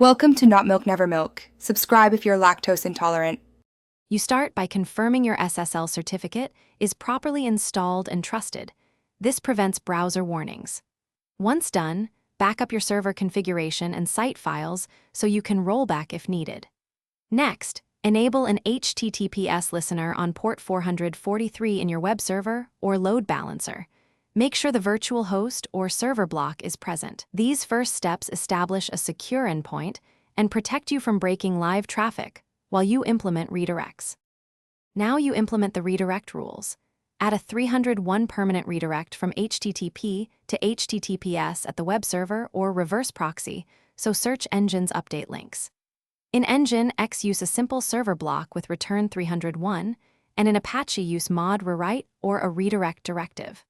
Welcome to Not Milk Never Milk. Subscribe if you're lactose intolerant. You start by confirming your SSL certificate is properly installed and trusted. This prevents browser warnings. Once done, back up your server configuration and site files so you can roll back if needed. Next, enable an HTTPS listener on port 443 in your web server or load balancer. Make sure the virtual host or server block is present. These first steps establish a secure endpoint and protect you from breaking live traffic while you implement redirects. Now you implement the redirect rules. Add a 301 permanent redirect from HTTP to HTTPS at the web server or reverse proxy, so search engines update links. In Engine X, use a simple server block with return 301, and in Apache, use mod rewrite or a redirect directive.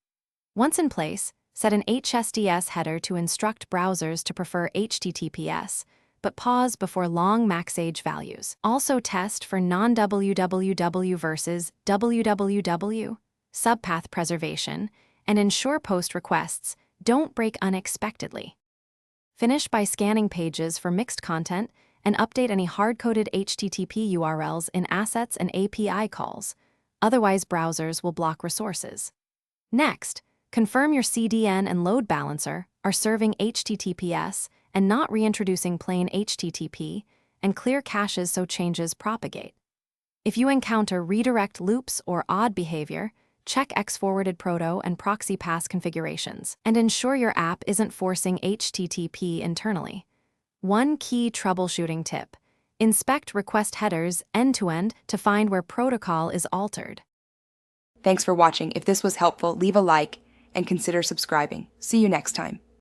Once in place, set an HSDS header to instruct browsers to prefer HTTPS, but pause before long maxage values. Also test for non-www versus www subpath preservation, and ensure post requests don't break unexpectedly. Finish by scanning pages for mixed content and update any hard-coded HTTP URLs in assets and API calls. Otherwise, browsers will block resources. Next, confirm your CDN and load balancer are serving HTTPS and not reintroducing plain HTTP, and clear caches so changes propagate. If you encounter redirect loops or odd behavior, check X-forwarded proto and proxy pass configurations, and ensure your app isn't forcing HTTP internally. One key troubleshooting tip: inspect request headers end-to-end to find where protocol is altered. Thanks for watching. If this was helpful, leave a like and consider subscribing. See you next time.